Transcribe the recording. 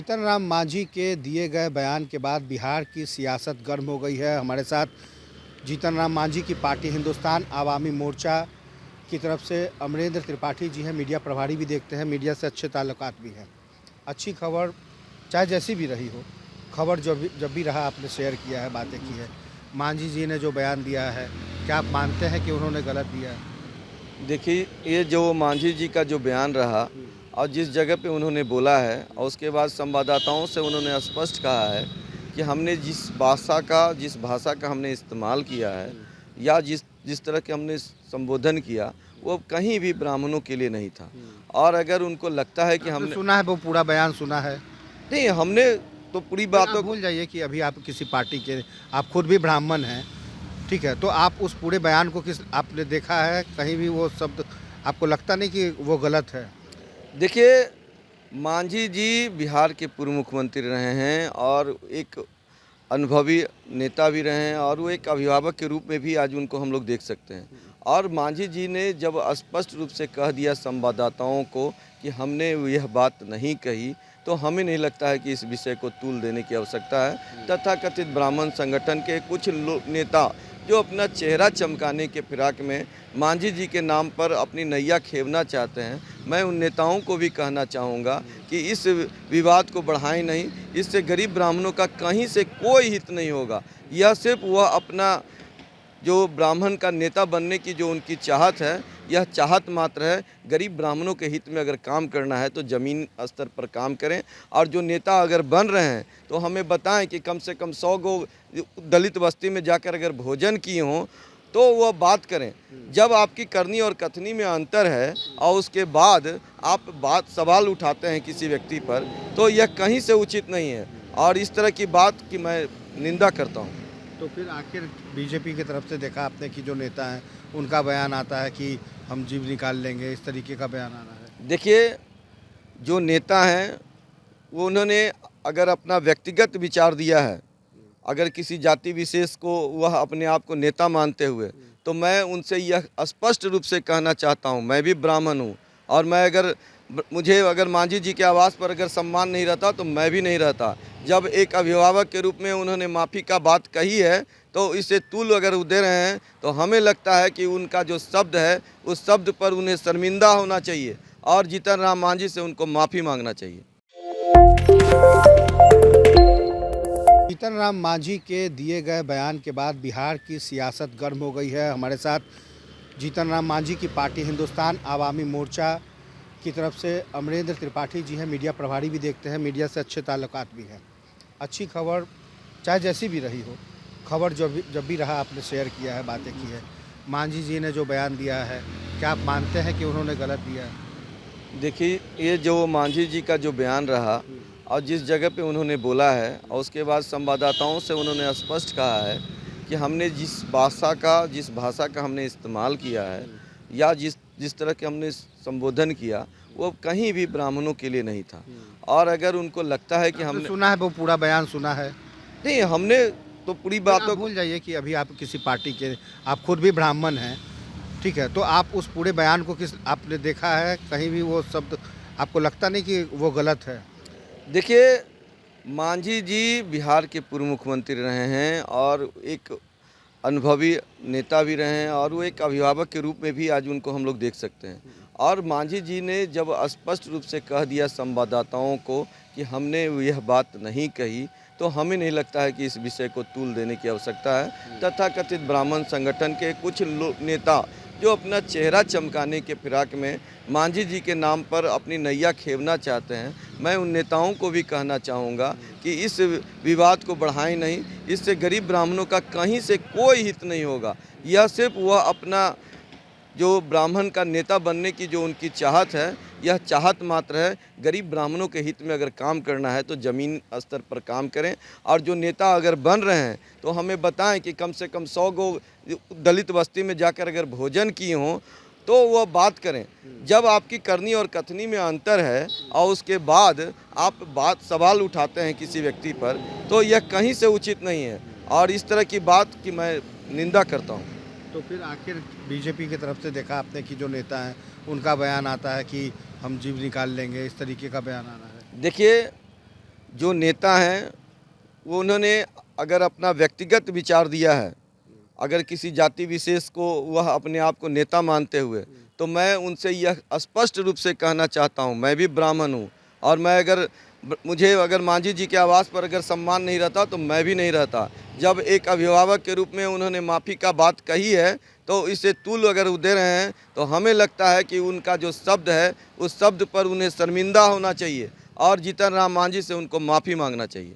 जीतन राम मांझी के दिए गए बयान के बाद बिहार की सियासत गर्म हो गई है। हमारे साथ जीतन राम मांझी की पार्टी हिंदुस्तान आवामी मोर्चा की तरफ से अमरेंद्र त्रिपाठी जी हैं। मीडिया प्रभारी भी देखते हैं, मीडिया से अच्छे ताल्लुकात भी हैं। अच्छी खबर चाहे जैसी भी रही हो, खबर जब भी रहा आपने शेयर किया है, बातें की है। मांझी जी ने जो बयान दिया है, क्या आप मानते हैं कि उन्होंने गलत दिया है? देखिए, ये जो मांझी जी का जो बयान रहा और जिस जगह पे उन्होंने बोला है और उसके बाद संवाददाताओं से उन्होंने स्पष्ट कहा है कि हमने जिस भाषा का हमने इस्तेमाल किया है या जिस जिस तरह के हमने संबोधन किया, वो कहीं भी ब्राह्मणों के लिए नहीं था। और अगर उनको लगता है कि आपने हमने सुना है, वो पूरा बयान सुना है? नहीं, हमने तो पूरी नहीं, आप बातों को भूल जाइए कि अभी आप किसी पार्टी के, आप खुद भी ब्राह्मण हैं, ठीक है? तो आप उस पूरे बयान को किस आपने देखा है कहीं भी वो शब्द आपको लगता नहीं कि वो गलत है? देखिए, मांझी जी बिहार के पूर्व मुख्यमंत्री रहे हैं और एक अनुभवी नेता भी रहे हैं और वो एक अभिभावक के रूप में भी आज उनको हम लोग देख सकते हैं। और मांझी जी ने जब स्पष्ट रूप से कह दिया संवाददाताओं को कि हमने यह बात नहीं कही, तो हमें नहीं लगता है कि इस विषय को तूल देने की आवश्यकता है। तथाकथित ब्राह्मण संगठन के कुछ नेता जो अपना चेहरा चमकाने के फिराक में मांझी जी के नाम पर अपनी नैया खेवना चाहते हैं, मैं उन नेताओं को भी कहना चाहूँगा कि इस विवाद को बढ़ाएं नहीं। इससे गरीब ब्राह्मणों का कहीं से कोई हित नहीं होगा। यह सिर्फ वह अपना जो ब्राह्मण का नेता बनने की जो उनकी चाहत है, यह चाहत मात्र है। गरीब ब्राह्मणों के हित में अगर काम करना है तो ज़मीन स्तर पर काम करें। और जो नेता अगर बन रहे हैं तो हमें बताएं कि कम से कम 100 गो दलित बस्ती में जाकर अगर भोजन किए हों तो वह बात करें। जब आपकी करनी और कथनी में अंतर है और उसके बाद आप सवाल उठाते हैं किसी व्यक्ति पर, तो यह कहीं से उचित नहीं है और इस तरह की बात की मैं निंदा करता हूँ। तो फिर आखिर बीजेपी की तरफ से देखा आपने कि जो नेता हैं, उनका बयान आता है कि हम जीव निकाल लेंगे, इस तरीके का बयान आना है। देखिए, जो नेता हैं वो उन्होंने अगर अपना व्यक्तिगत विचार दिया है, अगर किसी जाति विशेष को वह अपने आप को नेता मानते हुए, तो मैं उनसे यह स्पष्ट रूप से कहना चाहता हूँ, मैं भी ब्राह्मण हूँ और मैं मुझे अगर मांझी जी के आवास पर अगर सम्मान नहीं रहता तो मैं भी नहीं रहता। जब एक अभिभावक के रूप में उन्होंने माफ़ी का बात कही है तो इसे तूल अगर वो दे रहे हैं तो हमें लगता है कि उनका जो शब्द है उस शब्द पर उन्हें शर्मिंदा होना चाहिए और जीतन राम मांझी से उनको माफ़ी मांगना चाहिए। जीतन राम मांझी के दिए गए बयान के बाद बिहार की सियासत गर्म हो गई है। हमारे साथ जीतन राम मांझी की पार्टी हिंदुस्तान आवामी मोर्चा की तरफ से अमरेंद्र त्रिपाठी जी हैं। मीडिया प्रभारी भी देखते हैं, मीडिया से अच्छे ताल्लुकात भी हैं। अच्छी खबर चाहे जैसी भी रही हो, खबर जब भी रहा आपने शेयर किया है, बातें की है। मांझी जी ने जो बयान दिया है, क्या आप मानते हैं कि उन्होंने गलत दिया है? देखिए, ये जो मांझी जी का जो बयान रहा और जिस जगह पे उन्होंने बोला है और उसके बाद संवाददाताओं से उन्होंने स्पष्ट कहा है कि हमने जिस भाषा का हमने इस्तेमाल किया है या जिस जिस तरह के हमने संबोधन किया, वो कहीं भी ब्राह्मणों के लिए नहीं था। और अगर उनको लगता है कि आपने हमने सुना है, वो पूरा बयान सुना है? नहीं, हमने तो पूरी फिर आप बातों को भूल जाइए कि अभी आप किसी पार्टी के, आप खुद भी ब्राह्मण हैं, ठीक है? तो आप उस पूरे बयान को किस आपने देखा है कहीं भी वो शब्द आपको लगता नहीं कि वो गलत है? देखिए, मांझी जी बिहार के पूर्व मुख्यमंत्री रहे हैं और एक अनुभवी नेता भी रहे हैं और वो एक अभिभावक के रूप में भी आज उनको हम लोग देख सकते हैं। और मांझी जी ने जब स्पष्ट रूप से कह दिया संवाददाताओं को कि हमने यह बात नहीं कही, तो हमें नहीं लगता है कि इस विषय को तूल देने की आवश्यकता है। तथाकथित ब्राह्मण संगठन के कुछ नेता जो अपना चेहरा चमकाने के फिराक में मांझी जी के नाम पर अपनी नैया खेवना चाहते हैं, मैं उन नेताओं को भी कहना चाहूँगा कि इस विवाद को बढ़ाएं नहीं। इससे गरीब ब्राह्मणों का कहीं से कोई हित नहीं होगा। यह सिर्फ वह अपना जो ब्राह्मण का नेता बनने की जो उनकी चाहत है, यह चाहत मात्र है। गरीब ब्राह्मणों के हित में अगर काम करना है तो ज़मीन स्तर पर काम करें। और जो नेता अगर बन रहे हैं तो हमें बताएं कि कम से कम 100 गो दलित बस्ती में जाकर अगर भोजन किए हों तो वह बात करें। जब आपकी करनी और कथनी में अंतर है और उसके बाद आप सवाल उठाते हैं किसी व्यक्ति पर, तो यह कहीं से उचित नहीं है और इस तरह की बात की मैं निंदा करता हूँ। तो फिर आखिर बीजेपी की तरफ से देखा आपने कि जो नेता हैं, उनका बयान आता है कि हम जीव निकाल लेंगे, इस तरीके का बयान आना है। देखिए, जो नेता हैं वो उन्होंने अगर अपना व्यक्तिगत विचार दिया है, अगर किसी जाति विशेष को वह अपने आप को नेता मानते हुए, तो मैं उनसे यह स्पष्ट रूप से कहना चाहता हूँ, मैं भी ब्राह्मण हूँ और मैं मुझे अगर मांझी जी के आवास पर अगर सम्मान नहीं रहता तो मैं भी नहीं रहता। जब एक अभिभावक के रूप में उन्होंने माफ़ी का बात कही है तो इसे तुल अगर वो दे रहे हैं तो हमें लगता है कि उनका जो शब्द है उस शब्द पर उन्हें शर्मिंदा होना चाहिए और जीतन राम मांझी से उनको माफ़ी मांगना चाहिए।